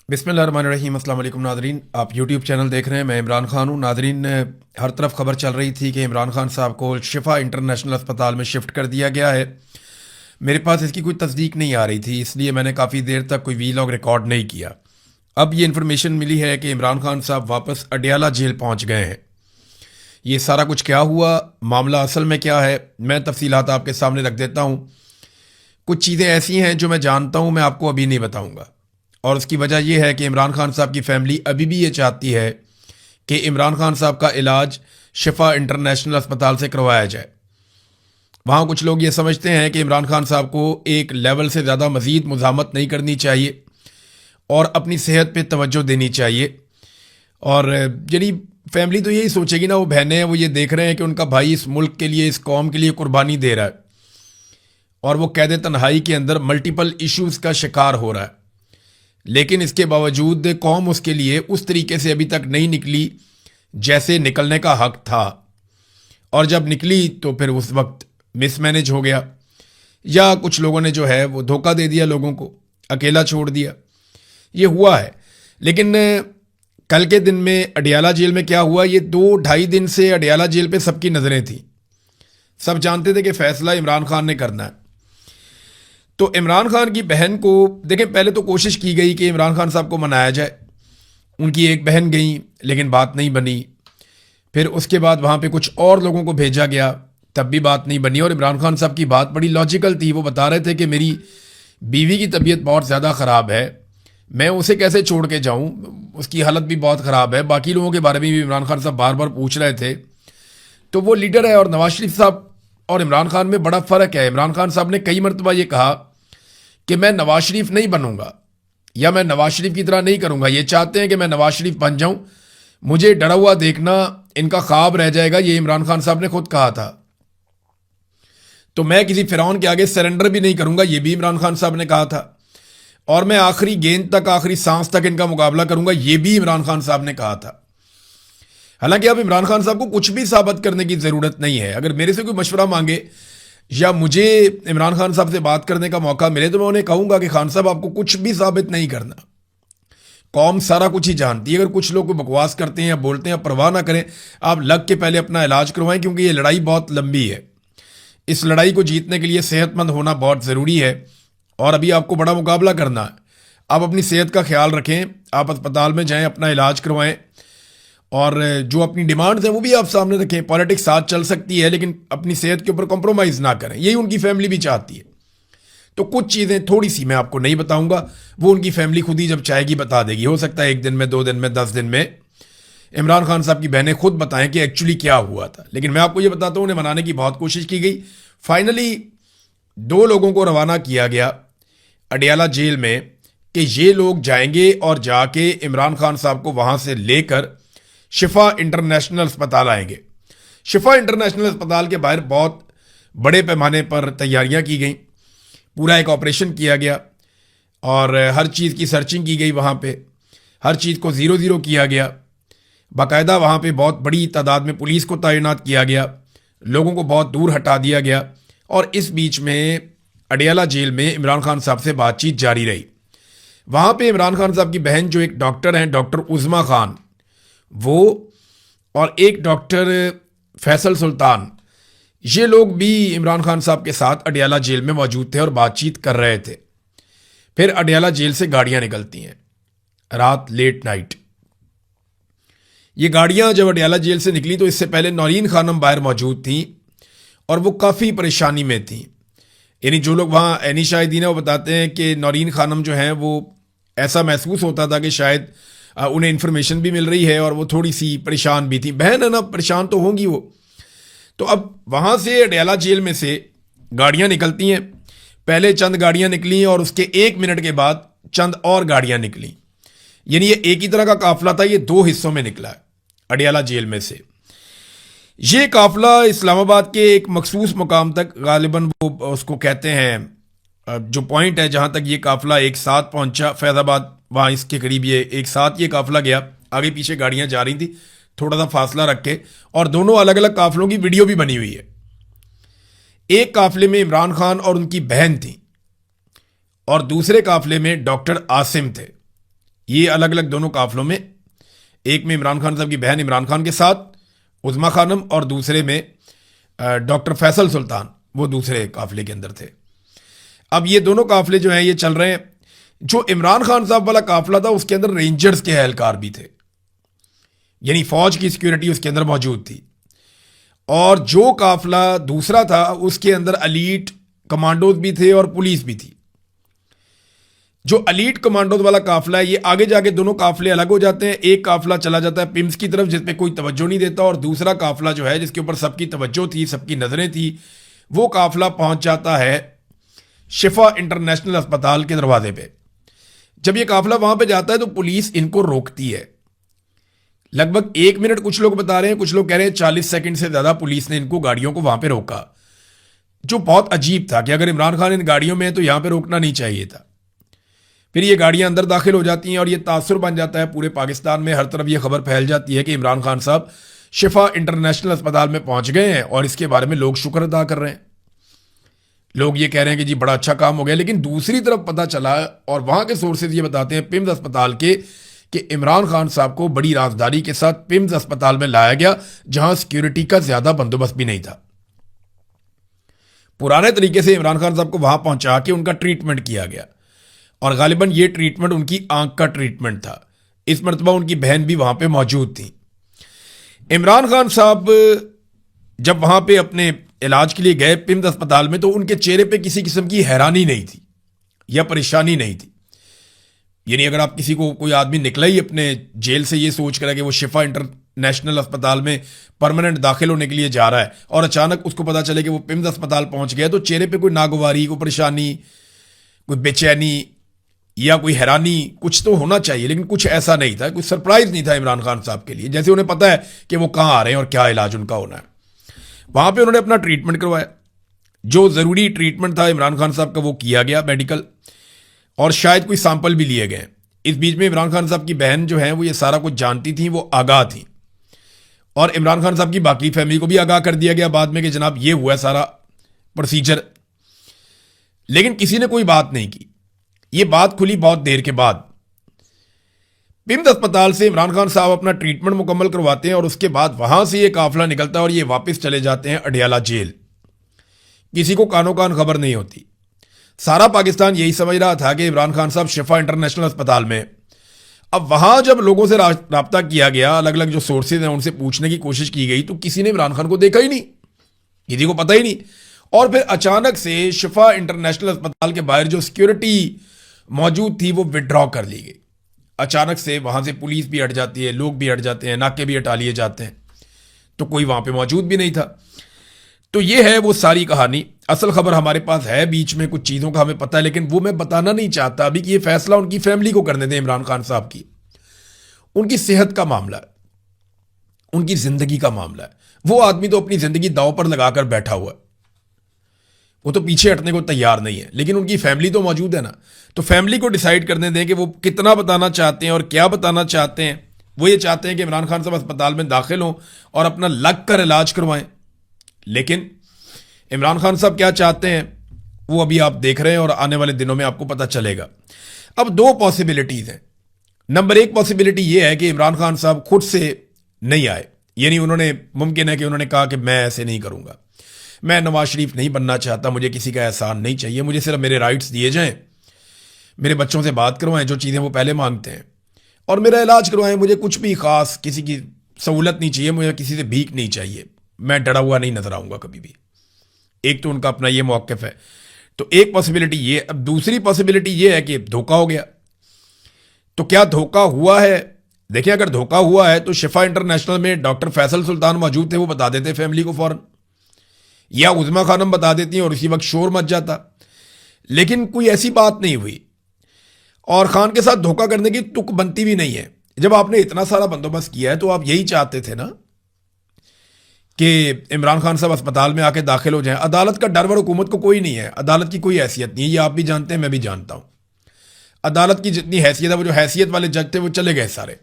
बिस्मिल्लाहिर्रहमानिर्रहीम। अस्सलाम वालेकुम नादरीन, आप यूट्यूब चैनल देख रहे हैं। मैं इमरान खान हूँ। नादरीन, हर तरफ खबर चल रही थी कि इमरान खान साहब को शिफा इंटरनेशनल अस्पताल में शिफ्ट कर दिया गया है। मेरे पास इसकी कोई तस्दीक नहीं आ रही थी, इसलिए मैंने काफ़ी देर तक कोई वीलॉग रिकॉर्ड नहीं किया। अब ये इन्फॉर्मेशन मिली है कि इमरान खान साहब वापस अडियाला जेल पहुँच गए हैं। ये सारा कुछ क्या हुआ, मामला असल में क्या है, मैं तफसीलात आपके सामने रख देता हूँ। कुछ चीज़ें ऐसी हैं जो मैं जानता हूँ, मैं आपको अभी नहीं बताऊँगा। और उसकी वजह यह है कि इमरान खान साहब की फैमिली अभी भी ये चाहती है कि इमरान खान साहब का इलाज शिफा इंटरनेशनल अस्पताल से करवाया जाए। वहाँ कुछ लोग ये समझते हैं कि इमरान खान साहब को एक लेवल से ज़्यादा मज़ीद मुज़ाहमत नहीं करनी चाहिए और अपनी सेहत पे तवज्जो देनी चाहिए। और यानी फैमिली तो यही सोचेगी ना, वो बहनें हैं, वो ये देख रहे हैं कि उनका भाई इस मुल्क के लिए, इस कौम के लिए कुर्बानी दे रहा है और वो कैद तन्हाई के अंदर मल्टीपल इश्यूज़ का शिकार हो रहा है। लेकिन इसके बावजूद कौम उसके लिए उस तरीके से अभी तक नहीं निकली जैसे निकलने का हक था। और जब निकली तो फिर उस वक्त मिसमैनेज हो गया, या कुछ लोगों ने जो है वो धोखा दे दिया, लोगों को अकेला छोड़ दिया। ये हुआ है। लेकिन कल के दिन में अडियाला जेल में क्या हुआ, ये 2-2.5 दिन से अडियाला जेल पे सबकी नज़रें थी। सब जानते थे कि फैसला इमरान खान ने करना है। तो इमरान खान की बहन को देखें, पहले तो कोशिश की गई कि इमरान खान साहब को मनाया जाए। उनकी एक बहन गई लेकिन बात नहीं बनी। फिर उसके बाद वहाँ पे कुछ और लोगों को भेजा गया, तब भी बात नहीं बनी। और इमरान खान साहब की बात बड़ी लॉजिकल थी। वो बता रहे थे कि मेरी बीवी की तबीयत बहुत ज़्यादा ख़राब है, मैं उसे कैसे छोड़ के जाऊँ, उसकी हालत भी बहुत ख़राब है। बाकी लोगों के बारे में भी इमरान खान साहब बार बार पूछ रहे थे। तो वो लीडर है। और नवाज शरीफ साहब और इमरान खान में बड़ा फ़र्क है। इमरान खान साहब ने कई मरतबा ये कहा कि मैं नवाज शरीफ नहीं बनूंगा या मैं नवाज शरीफ की तरह नहीं करूंगा। ये चाहते हैं कि मैं नवाज शरीफ बन जाऊं, मुझे डरा हुआ देखना इनका ख्वाब रह जाएगा। ये इमरान खान साहब ने खुद कहा था। तो मैं किसी फिरौन के आगे सरेंडर भी नहीं करूंगा, ये भी इमरान खान साहब ने कहा था। और मैं आखिरी गेंद तक, आखिरी सांस तक इनका मुकाबला करूंगा, ये भी इमरान खान साहब ने कहा था। हालांकि अब इमरान खान साहब को कुछ भी साबित करने की ज़रूरत नहीं है। अगर मेरे से कोई मशवरा मांगे या मुझे इमरान खान साहब से बात करने का मौका मिले तो मैं उन्हें कहूंगा कि खान साहब आपको कुछ भी साबित नहीं करना, कौम सारा कुछ ही जानती है। अगर कुछ लोग बकवास करते हैं या बोलते हैं, परवाह ना करें, आप लग के पहले अपना इलाज करवाएं, क्योंकि ये लड़ाई बहुत लंबी है। इस लड़ाई को जीतने के लिए सेहतमंद होना बहुत ज़रूरी है और अभी आपको बड़ा मुकाबला करना है। आप अपनी सेहत का ख्याल रखें, आप अस्पताल में जाएं, अपना इलाज करवाएं और जो अपनी डिमांड्स हैं वो भी आप सामने रखें। पॉलिटिक्स साथ चल सकती है लेकिन अपनी सेहत के ऊपर कॉम्प्रोमाइज़ ना करें, यही उनकी फैमिली भी चाहती है। तो कुछ चीज़ें थोड़ी सी मैं आपको नहीं बताऊंगा, वो उनकी फैमिली खुद ही जब चाहेगी बता देगी। हो सकता है 1 दिन में, 2 दिन में, 10 दिन में इमरान खान साहब की बहनें खुद बताएं कि एक्चुअली क्या हुआ था। लेकिन मैं आपको ये बताता हूँ, उन्हें मनाने की बहुत कोशिश की गई। फाइनली 2 लोगों को रवाना किया गया अडियाला जेल में कि ये लोग जाएंगे और जाके इमरान खान साहब को वहाँ से लेकर शिफा इंटरनेशनल अस्पताल आएंगे। शिफा इंटरनेशनल अस्पताल के बाहर बहुत बड़े पैमाने पर तैयारियां की गई, पूरा एक ऑपरेशन किया गया और हर चीज़ की सर्चिंग की गई। वहाँ पे हर चीज़ को ज़ीरो ज़ीरो किया गया। बाकायदा वहाँ पे बहुत बड़ी तादाद में पुलिस को तैनात किया गया, लोगों को बहुत दूर हटा दिया गया। और इस बीच में अडियाला जेल में इमरान खान साहब से बातचीत जारी रही। वहाँ पे इमरान खान साहब की बहन जो एक डॉक्टर हैं, डॉक्टर उज़मा खान, वो और एक डॉक्टर फैसल सुल्तान, ये लोग भी इमरान खान साहब के साथ अडियाला जेल में मौजूद थे और बातचीत कर रहे थे। फिर अडियाला जेल से गाड़ियां निकलती हैं रात, लेट नाइट। ये गाड़ियां जब अडियाला जेल से निकली तो इससे पहले नौरीन खानम बाहर मौजूद थी और वो काफ़ी परेशानी में थी। यानी जो लोग वहाँ एनी शाहिदीन है वो बताते हैं कि नौरीन खानम जो हैं वो ऐसा महसूस होता था कि शायद उन्हें इन्फॉर्मेशन भी मिल रही है और वो थोड़ी सी परेशान भी थी। बहन है ना, परेशान तो होंगी वो। तो अब वहाँ से अडियाला जेल में से गाड़ियाँ निकलती हैं। पहले चंद गाड़ियाँ निकली और उसके 1 मिनट के बाद चंद और गाड़ियाँ निकली। यानी ये एक ही तरह का काफिला था, ये 2 हिस्सों में निकला है अडियाला जेल में से। ये काफिला इस्लामाबाद के एक मखसूस मुकाम तक, गालिबन वो उसको कहते हैं जो पॉइंट है जहाँ तक ये काफिला एक साथ पहुँचा, फैज़ाबाद वहाँ इसके करीब ये एक साथ ये काफिला गया। आगे पीछे गाड़ियाँ जा रही थी थोड़ा सा फासला रख के, और दोनों अलग अलग काफिलों की वीडियो भी बनी हुई है। एक काफिले में इमरान खान और उनकी बहन थी और दूसरे काफिले में डॉक्टर आसिम थे। ये अलग अलग दोनों काफिलों में, एक में इमरान खान साहब की बहन इमरान खान के साथ उज़मा खानम, और दूसरे में डॉक्टर फैसल सुल्तान, वो दूसरे काफिले के अंदर थे। अब ये दोनों काफिले जो हैं ये चल रहे हैं। जो इमरान खान साहब वाला काफिला था उसके अंदर रेंजर्स के एहलकार भी थे, यानी फौज की सिक्योरिटी उसके अंदर मौजूद थी। और जो काफिला दूसरा था उसके अंदर एलीट कमांडोज भी थे और पुलिस भी थी। जो एलीट कमांडोज वाला काफिला है ये आगे जाके दोनों काफिले अलग हो जाते हैं। एक काफिला चला जाता है पिम्स की तरफ जिस पे कोई तवज्जो नहीं देता, और दूसरा काफिला जो है जिसके ऊपर सबकी तवज्जो थी, सबकी नजरें थी, वो काफिला पहुंच जाता है शिफा इंटरनेशनल अस्पताल के दरवाजे पे। जब ये काफिला वहां पे जाता है तो पुलिस इनको रोकती है। लगभग 1 मिनट कुछ लोग बता रहे हैं, कुछ लोग कह रहे हैं 40 सेकंड से ज्यादा पुलिस ने इनको गाड़ियों को वहां पे रोका, जो बहुत अजीब था कि अगर इमरान खान इन गाड़ियों में है तो यहां पे रोकना नहीं चाहिए था। फिर ये गाड़ियां अंदर दाखिल हो जाती हैं और ये तासुर बन जाता है पूरे पाकिस्तान में। हर तरफ ये खबर फैल जाती है कि इमरान खान साहब शिफा इंटरनेशनल अस्पताल में पहुंच गए हैं, और इसके बारे में लोग शुक्र अदा कर रहे हैं। लोग ये कह रहे हैं कि जी बड़ा अच्छा काम हो गया। लेकिन दूसरी तरफ पता चला, और वहां के सोर्सेज ये बताते हैं पिम्स अस्पताल के, कि इमरान खान साहब को बड़ी राजदारी के साथ पिम्स अस्पताल में लाया गया जहां सिक्योरिटी का ज्यादा बंदोबस्त भी नहीं था। पुराने तरीके से इमरान खान साहब को वहां पहुंचा के उनका ट्रीटमेंट किया गया, और गालिबन ये ट्रीटमेंट उनकी आंख का ट्रीटमेंट था। इस मरतबा उनकी बहन भी वहां पे मौजूद थी। इमरान खान साहब जब वहां पे अपने इलाज के लिए गए पिम्स अस्पताल में, तो उनके चेहरे पे किसी किस्म की हैरानी नहीं थी या परेशानी नहीं थी। यानी अगर आप किसी को, कोई आदमी निकला ही अपने जेल से ये सोच कर कि वो शिफा इंटरनेशनल अस्पताल में परमानेंट दाखिल होने के लिए जा रहा है, और अचानक उसको पता चले कि वो पिम्स अस्पताल पहुंच गया, तो चेहरे पे कोई नागवारी, कोई परेशानी, कोई बेचैनी या कोई हैरानी कुछ तो होना चाहिए। लेकिन कुछ ऐसा नहीं था, कोई सरप्राइज नहीं था इमरान खान साहब के लिए। जैसे उन्हें पता है कि वो कहां आ रहे हैं और क्या इलाज उनका होना है। वहां पे उन्होंने अपना ट्रीटमेंट करवाया, जो जरूरी ट्रीटमेंट था इमरान खान साहब का वो किया गया मेडिकल, और शायद कोई सैंपल भी लिए गए। इस बीच में इमरान खान साहब की बहन जो है वो ये सारा कुछ जानती थी, वो आगाह थी, और इमरान खान साहब की बाकी फैमिली को भी आगाह कर दिया गया बाद में कि जनाब ये हुआ सारा प्रोसीजर। लेकिन किसी ने कोई बात नहीं की। ये बात खुली बहुत देर के बाद। पिम्स अस्पताल से इमरान खान साहब अपना ट्रीटमेंट मुकम्मल करवाते हैं, और उसके बाद वहां से ये काफिला निकलता है और ये वापस चले जाते हैं अडियाला जेल। किसी को कानो कान खबर नहीं होती। सारा पाकिस्तान यही समझ रहा था कि इमरान खान साहब शिफा इंटरनेशनल अस्पताल में। अब वहां जब लोगों से राब्ता किया गया, अलग अलग जो सोर्सेज हैं उनसे पूछने की कोशिश की गई, तो किसी ने इमरान खान को देखा ही नहीं, किसी को पता ही नहीं। और फिर अचानक से शिफा इंटरनेशनल अस्पताल के बाहर जो सिक्योरिटी मौजूद थी वो विड्रॉ कर ली गई। अचानक से वहां से पुलिस भी हट जाती है, लोग भी हट जाते हैं, नाके भी हटा लिए जाते हैं, तो कोई वहां पे मौजूद भी नहीं था। तो ये है वो सारी कहानी। असल खबर हमारे पास है, बीच में कुछ चीजों का हमें पता है, लेकिन वो मैं बताना नहीं चाहता अभी कि ये फैसला उनकी फैमिली को करने दें। इमरान खान साहब की, उनकी सेहत का मामला है, उनकी जिंदगी का मामला है। वो आदमी तो अपनी जिंदगी दांव पर लगाकर बैठा हुआ है, वो तो पीछे हटने को तैयार नहीं है। लेकिन उनकी फैमिली तो मौजूद है ना, तो फैमिली को डिसाइड करने दें कि वो कितना बताना चाहते हैं और क्या बताना चाहते हैं। वो ये चाहते हैं कि इमरान खान साहब अस्पताल में दाखिल हों और अपना लग कर इलाज करवाएं, लेकिन इमरान खान साहब क्या चाहते हैं वो अभी आप देख रहे हैं और आने वाले दिनों में आपको पता चलेगा। अब 2 पॉसिबिलिटीज हैं। नंबर 1 पॉसिबिलिटी ये है कि इमरान खान साहब खुद से नहीं आए, यानी उन्होंने, मुमकिन है कि उन्होंने कहा कि मैं ऐसे नहीं करूंगा, मैं नवाज शरीफ नहीं बनना चाहता, मुझे किसी का एहसान नहीं चाहिए, मुझे सिर्फ मेरे राइट्स दिए जाएं, मेरे बच्चों से बात करवाएं जो चीज़ें वो पहले मांगते हैं, और मेरा इलाज करवाएं, मुझे कुछ भी खास किसी की सहूलत नहीं चाहिए, मुझे किसी से भीख नहीं चाहिए, मैं डरा हुआ नहीं नजर आऊंगा कभी भी। एक तो उनका अपना ये मौक़िफ़ है। तो एक पॉसिबिलिटी ये। अब दूसरी पॉसिबिलिटी ये है कि धोखा हो गया। तो क्या धोखा हुआ है? देखिए, अगर धोखा हुआ है तो शिफा इंटरनेशनल में डॉक्टर फैसल सुल्तान मौजूद थे, वो बता देते फैमिली को फौरन, या उज़मा खानम बता देती हैं और इसी वक्त शोर मच जाता। लेकिन कोई ऐसी बात नहीं हुई, और खान के साथ धोखा करने की तुक बनती भी नहीं है। जब आपने इतना सारा बंदोबस्त किया है तो आप यही चाहते थे ना कि इमरान खान साहब अस्पताल में आके दाखिल हो जाएं। अदालत का डर व हुकूमत को कोई नहीं है, अदालत की कोई हैसियत नहीं है, ये आप भी जानते हैं, मैं भी जानता हूं। अदालत की जितनी हैसियत है, वो जो हैसियत वाले जज थे वो चले गए सारे,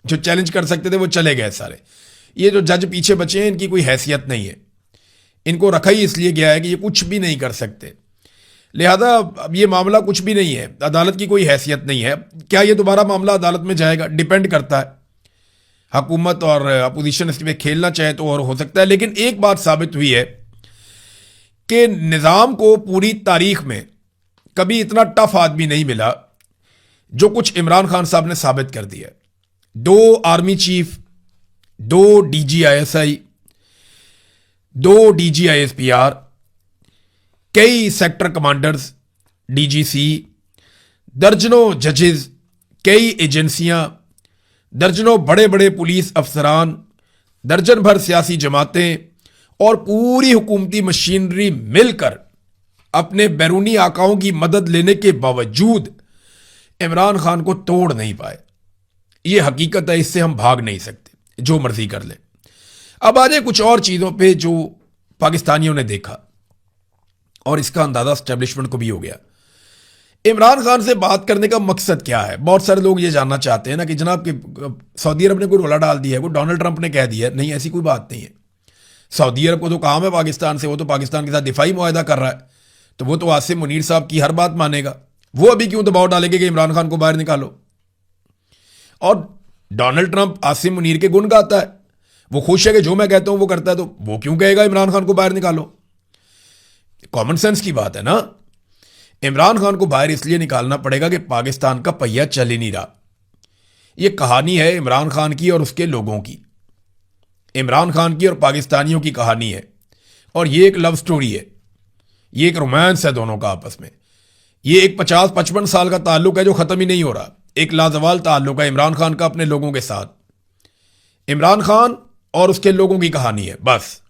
जो चैलेंज कर सकते थे वो चले गए सारे। ये जो जज पीछे बचे हैं इनकी कोई हैसियत नहीं है, इनको रखा ही इसलिए गया है कि ये कुछ भी नहीं कर सकते। लिहाजा अब ये मामला कुछ भी नहीं है, अदालत की कोई हैसियत नहीं है। क्या ये दोबारा मामला अदालत में जाएगा, डिपेंड करता है। हुकूमत और अपोजिशन इसमें खेलना चाहे तो और हो सकता है, लेकिन एक बात साबित हुई है कि निज़ाम को पूरी तारीख में कभी इतना टफ आदमी नहीं मिला जो कुछ इमरान खान साहब ने साबित कर दिया। 2 आर्मी चीफ, 2 DGISI, 2 DGISPR, कई सेक्टर कमांडर्स, DGC, दर्जनों जजेस, कई एजेंसियां, दर्जनों बड़े बड़े पुलिस अफसरान, दर्जन भर सियासी जमातें और पूरी हुकूमती मशीनरी मिलकर अपने बैरूनी आकाओं की मदद लेने के बावजूद इमरान खान को तोड़ नहीं पाए। यह हकीकत है, इससे हम भाग नहीं सकते, जो मर्जी कर ले। अब आ जाए कुछ और चीजों पे जो पाकिस्तानियों ने देखा, और इसका अंदाजा एस्टेब्लिशमेंट को भी हो गया। इमरान खान से बात करने का मकसद क्या है? बहुत सारे लोग ये जानना चाहते हैं ना कि जनाब कि सऊदी अरब ने कोई रोला डाल दिया है, वो डोनाल्ड ट्रंप ने कह दिया है। नहीं, ऐसी कोई बात नहीं है। सऊदी अरब को तो काम है पाकिस्तान से, वो तो पाकिस्तान के साथ दिफाई मुआहदा कर रहा है, तो वो तो आसिम मुनीर साहब की हर बात मानेगा। वो अभी क्यों दबाव डालेंगे कि इमरान खान को बाहर निकालो? और डोनाल्ड ट्रंप आसिम मुनीर के गुण गाता है, वो खुश है कि जो मैं कहता हूं वो करता है, तो वो क्यों कहेगा इमरान खान को बाहर निकालो? कॉमन सेंस की बात है ना। इमरान खान को बाहर इसलिए निकालना पड़ेगा कि पाकिस्तान का पहिया चल ही नहीं रहा। यह कहानी है इमरान खान की और उसके लोगों की, इमरान खान की और पाकिस्तानियों की कहानी है। और ये एक लव स्टोरी है, ये एक रोमांस है दोनों का आपस में। ये एक 50-55 साल का ताल्लुक है जो खत्म ही नहीं हो रहा। एक लाजवाल ताल्लुक है इमरान खान का अपने लोगों के साथ। इमरान खान और उसके लोगों की कहानी है बस।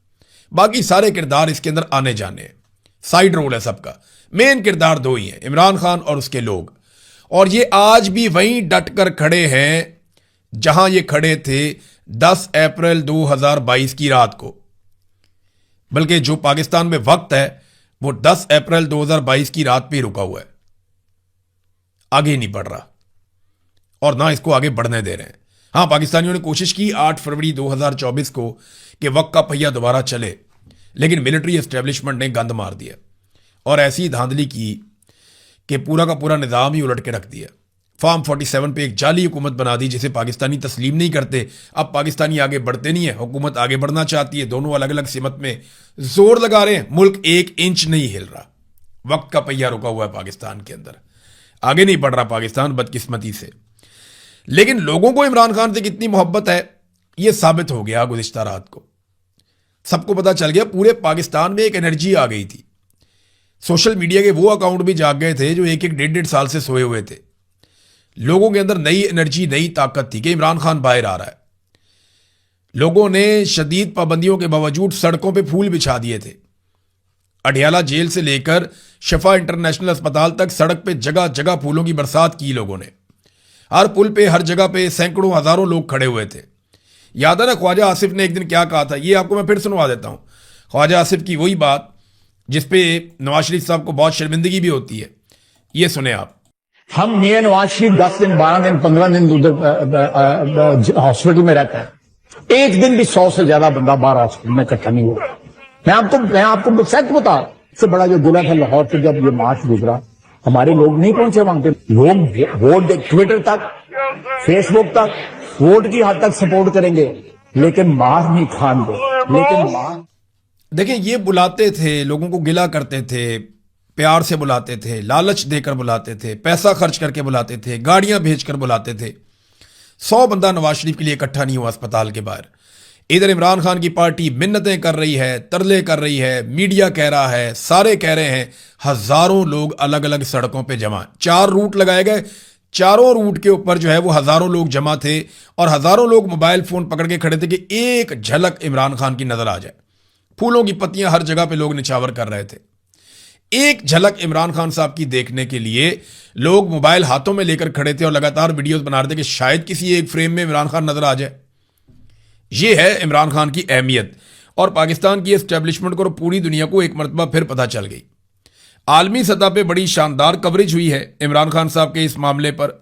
बाकी सारे किरदार इसके अंदर आने जाने हैं, साइड रोल है सबका। मेन किरदार 2 ही हैं, इमरान खान और उसके लोग। और ये आज भी वहीं डट कर खड़े हैं जहां ये खड़े थे 10 अप्रैल 2022 की रात को। बल्कि जो पाकिस्तान में वक्त है वो 10 अप्रैल 2022 की रात पे रुका हुआ है, आगे नहीं बढ़ रहा और ना इसको आगे बढ़ने दे रहे हैं। हां, पाकिस्तानियों ने कोशिश की 8 फरवरी 2024 को कि वक्त का पहिया दोबारा चले, लेकिन मिलिट्री एस्टेब्लिशमेंट ने गंद मार दिया और ऐसी धांधली की कि पूरा का पूरा निज़ाम ही उलट के रख दिया। फॉर्म 47 पे एक जाली हुकूमत बना दी जिसे पाकिस्तानी तस्लीम नहीं करते। अब पाकिस्तानी आगे बढ़ते नहीं है, हुकूमत आगे बढ़ना चाहती है। दोनों अलग अलग सिमत में जोर लगा रहे हैं, मुल्क 1 इंच नहीं हिल रहा। वक्त का पहिया रुका हुआ है पाकिस्तान के अंदर, आगे नहीं बढ़ रहा पाकिस्तान बदकिस्मती से। लेकिन लोगों को इमरान खान से कितनी मोहब्बत है यह साबित हो गया गुज़िश्ता रात को। सबको पता चल गया, पूरे पाकिस्तान में एक एनर्जी आ गई थी। सोशल मीडिया के वो अकाउंट भी जाग गए थे जो 1-1, 1.5 साल से सोए हुए थे। लोगों के अंदर नई एनर्जी, नई ताकत थी कि इमरान खान बाहर आ रहा है। लोगों ने शदीद पाबंदियों के बावजूद सड़कों पे फूल बिछा दिए थे। अडियाला जेल से लेकर शिफा इंटरनेशनल अस्पताल तक सड़क पे जगह जगह फूलों की बरसात की लोगों ने। हर पुल पे, हर जगह पे सैकड़ों हजारों लोग खड़े हुए थे। याद है ना ख्वाजा आसिफ ने एक दिन क्या कहा था? ये आपको मैं फिर सुनवा देता हूं। ख्वाजा आसिफ की वही बात जिसपे नवाज शरीफ साहब को बहुत शर्मिंदगी भी होती है। ये सुने आप। हम मियां नवाज शरीफ 10 दिन, 12 दिन, 15 दिन उधर हॉस्पिटल में रहता है। एक दिन भी 100 से ज्यादा बंदा बाहर हॉस्पिटल में इकट्ठा नहीं हुआ। मैं आपको सच बता, इससे बड़ा जो गुना था लाहौर पे जब ये मार्च गुजरा, हमारे लोग नहीं पहुंचे वहां पे। लोग वोट ट्विटर तक, फेसबुक तक वोट की हद तक सपोर्ट करेंगे, लेकिन मार नहीं खान दो। लेकिन मार देखिए, ये बुलाते थे, लोगों को गिला करते थे, प्यार से बुलाते थे, लालच देकर बुलाते थे, पैसा खर्च करके बुलाते थे, गाड़ियां भेजकर बुलाते थे। 100 बंदा नवाज शरीफ के लिए इकट्ठा नहीं हुआ अस्पताल के बाहर। इधर इमरान खान की पार्टी मिन्नतें कर रही है, तरले कर रही है, मीडिया कह रहा है, सारे कह रहे हैं। हजारों लोग अलग अलग सड़कों पे जमा, 4 रूट लगाए गए, चारों रूट के ऊपर जो है वो हजारों लोग जमा थे और हजारों लोग मोबाइल फोन पकड़ के खड़े थे कि एक झलक इमरान खान की नजर आ जाए। फूलों की पत्तियां हर जगह पे लोग निछावर कर रहे थे। एक झलक इमरान खान साहब की देखने के लिए लोग मोबाइल हाथों में लेकर खड़े थे और लगातार वीडियोस बना रहे थे कि शायद किसी एक फ्रेम में इमरान खान नजर आ जाए। यह है इमरान खान की अहमियत। और पाकिस्तान की एस्टेब्लिशमेंट को और पूरी दुनिया को एक मरतबा फिर पता चल गई। आलमी सतह पे बड़ी शानदार कवरेज हुई है इमरान खान साहब के इस मामले पर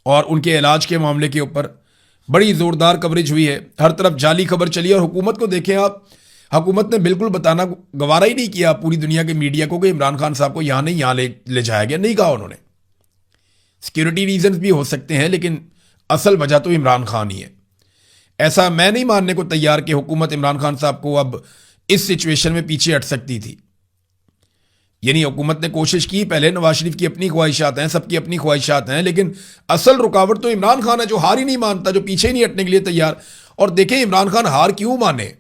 और उनके इलाज के मामले के ऊपर बड़ी जोरदार कवरेज हुई है। हर तरफ जाली खबर चली और हुकूमत को देखें आप, हुकूमत ने बिल्कुल बताना गवारा ही नहीं किया पूरी दुनिया के मीडिया को कि इमरान खान साहब को यहाँ नहीं यहाँ ले जाया गया, नहीं कहा उन्होंने। सिक्योरिटी रीजंस भी हो सकते हैं, लेकिन असल वजह तो इमरान खान ही है। ऐसा मैं नहीं मानने को तैयार कि हुकूमत इमरान खान साहब को अब इस सिचुएशन में पीछे हट सकती थी। यानी हुकूमत ने कोशिश की, पहले नवाज शरीफ की अपनी ख्वाहिशात हैं, सबकी अपनी ख्वाहिशात हैं, लेकिन असल रुकावट तो इमरान खान है, जो हार ही नहीं मानता, जो पीछे ही नहीं हटने के लिए तैयार। और देखें इमरान खान हार क्यों माने।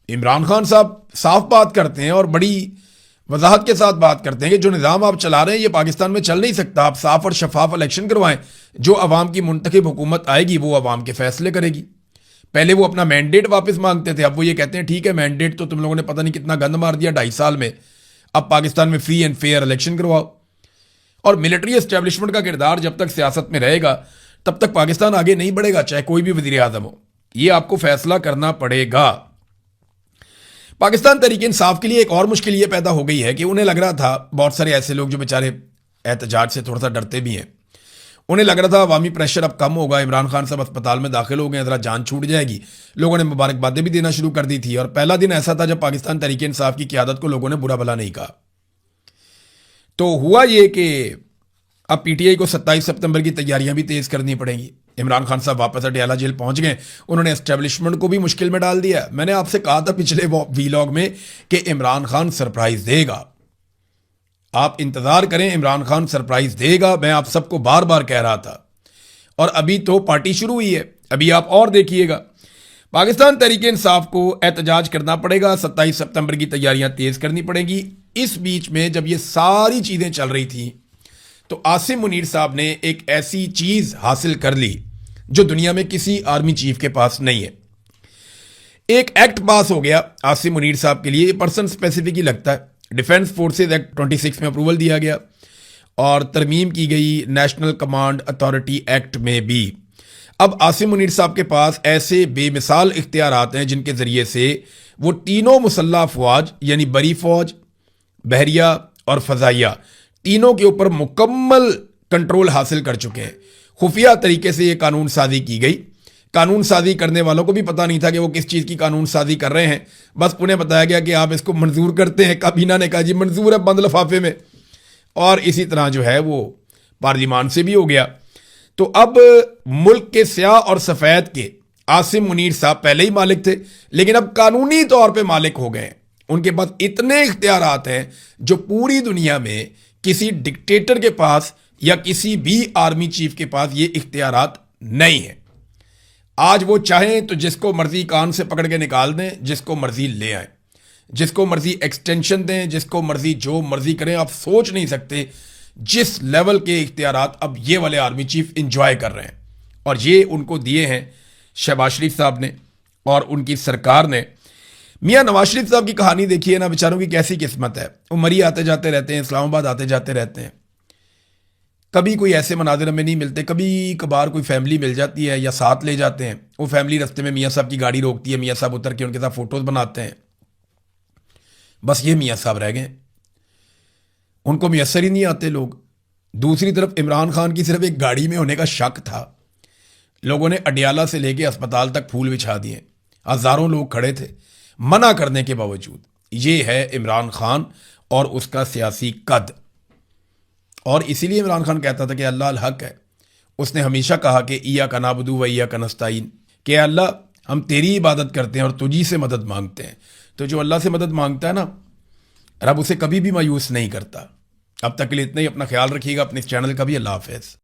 इमरान खान साहब साफ बात करते हैं और बड़ी वजाहत के साथ बात करते हैं कि जो निज़ाम आप चला रहे हैं ये पाकिस्तान में चल नहीं सकता। आप साफ और शफाफ इलेक्शन करवाएं, जो अवाम की मुंतखब हुकूमत आएगी वो अवाम के फैसले करेगी। पहले वो अपना मैंडेट वापस मांगते थे, अब वो ये कहते हैं ठीक है मैंडेट तो तुम लोगों ने पता नहीं कितना गंद मार दिया 2.5 साल में, अब पाकिस्तान में फ्री एंड फेयर इलेक्शन करवाओ। और मिलिट्री एस्टेब्लिशमेंट का किरदार जब तक सियासत में रहेगा तब तक पाकिस्तान आगे नहीं बढ़ेगा, चाहे कोई भी वजीर आजम हो। ये आपको फैसला करना पड़ेगा। पाकिस्तान तहरीक इंसाफ के लिए एक और मुश्किल ये पैदा हो गई है कि उन्हें लग रहा था, बहुत सारे ऐसे लोग जो बेचारे एहतजाज से थोड़ा सा डरते भी हैं, उन्हें लग रहा था अवामी प्रेशर अब कम होगा, इमरान खान साहब अस्पताल में दाखिल हो गए, ज़रा जान छूट जाएगी। लोगों ने मुबारकबादें भी देना शुरू कर दी थी। और पहला दिन ऐसा था जब पाकिस्तान तहरीक इंसाफ की क़यादत को लोगों ने बुरा भला नहीं कहा। तो हुआ ये कि अब पीटीआई को 27 सितंबर की तैयारियां भी तेज करनी पड़ेंगी। इमरान खान साहब वापस अडयाला जेल पहुंच गए, उन्होंने एस्टेब्लिशमेंट को भी मुश्किल में डाल दिया। मैंने आपसे कहा था पिछले वीलॉग में कि इमरान खान सरप्राइज देगा, आप इंतजार करें, इमरान खान सरप्राइज देगा। मैं आप सबको बार बार कह रहा था। और अभी तो पार्टी शुरू हुई है, अभी आप और देखिएगा। पाकिस्तान तहरीक इंसाफ को एहतजाज करना पड़ेगा, 27 सितंबर की तैयारियां तेज करनी पड़ेंगी। इस बीच में जब ये सारी चीजें चल रही थी तो आसिम मुनीर साहब ने एक ऐसी चीज हासिल कर ली जो दुनिया में किसी आर्मी चीफ के पास नहीं है। एक एक्ट पास हो गया आसिम मुनीर साहब के लिए, ये पर्सन स्पेसिफिक ही लगता है। डिफेंस फोर्सेज एक्ट 26 में अप्रूवल दिया गया और तरमीम की गई नेशनल कमांड अथॉरिटी एक्ट में भी। अब आसिम मुनीर साहब के पास ऐसे बेमिसाल इख्तियारात हैं जिनके जरिए से वो तीनों मुसल्लह अफवाज यानी बरी फौज, बहरिया और फजाइया, तीनों के ऊपर मुकम्मल कंट्रोल हासिल कर चुके हैं। खुफिया तरीके से ये कानून साजी की गई। कानून साजी करने वालों को भी पता नहीं था कि वो किस चीज़ की कानून साजी कर रहे हैं, बस उन्हें बताया गया कि आप इसको मंजूर करते हैं। काबीना ने कहा जी मंजूर है, बंद लिफाफे में। और इसी तरह जो है वो पार्लियामान से भी हो गया। तो अब मुल्क के स्याह और सफ़ेद के आसिम मुनीर साहब पहले ही मालिक थे, लेकिन अब कानूनी तौर पे मालिक हो गए। उनके पास इतने इख्तियारात हैं जो पूरी दुनिया में किसी डिक्टेटर के पास या किसी भी आर्मी चीफ के पास ये इख्तियारात नहीं है। आज वो चाहें तो जिसको मर्जी कान से पकड़ के निकाल दें, जिसको मर्जी ले आए, जिसको मर्जी एक्सटेंशन दें, जिसको मर्जी जो मर्जी करें। आप सोच नहीं सकते जिस लेवल के इख्तियारात अब ये वाले आर्मी चीफ इंजॉय कर रहे हैं। और ये उनको दिए हैं शहबाज शरीफ साहब ने और उनकी सरकार ने। मियाँ नवाज शरीफ साहब की कहानी देखिए ना, बेचारों की कैसी किस्मत है। वो मरी आते जाते रहते हैं, इस्लामाबाद आते जाते रहते हैं। कभी कोई ऐसे मनाजिर में नहीं मिलते, कभी कभार कोई फैमिली मिल जाती है या साथ ले जाते हैं। वो फैमिली रास्ते में मियाँ साहब की गाड़ी रोकती है, मियाँ साहब उतर के उनके साथ फोटोज बनाते हैं। बस ये मियाँ साहब रह गए, उनको मैसर ही नहीं आते लोग। दूसरी तरफ इमरान खान की सिर्फ एक गाड़ी में होने का शक था, लोगों ने अडयाला से लेके अस्पताल तक फूल बिछा दिए, हजारों लोग खड़े थे मना करने के बावजूद। ये है इमरान खान और उसका सियासी कद। और इसीलिए इमरान खान कहता था कि अल्लाह अल हक है। उसने हमेशा कहा कि इया का नाबुदू व इया का नस्ताइन, कि अल्लाह हम तेरी इबादत करते हैं और तुझी से मदद मांगते हैं। तो जो अल्लाह से मदद मांगता है ना, रब उसे कभी भी मायूस नहीं करता। अब तक के लिए इतना ही। अपना ख्याल रखिएगा, अपने इस चैनल का भी। अल्लाह हाफ़िज़।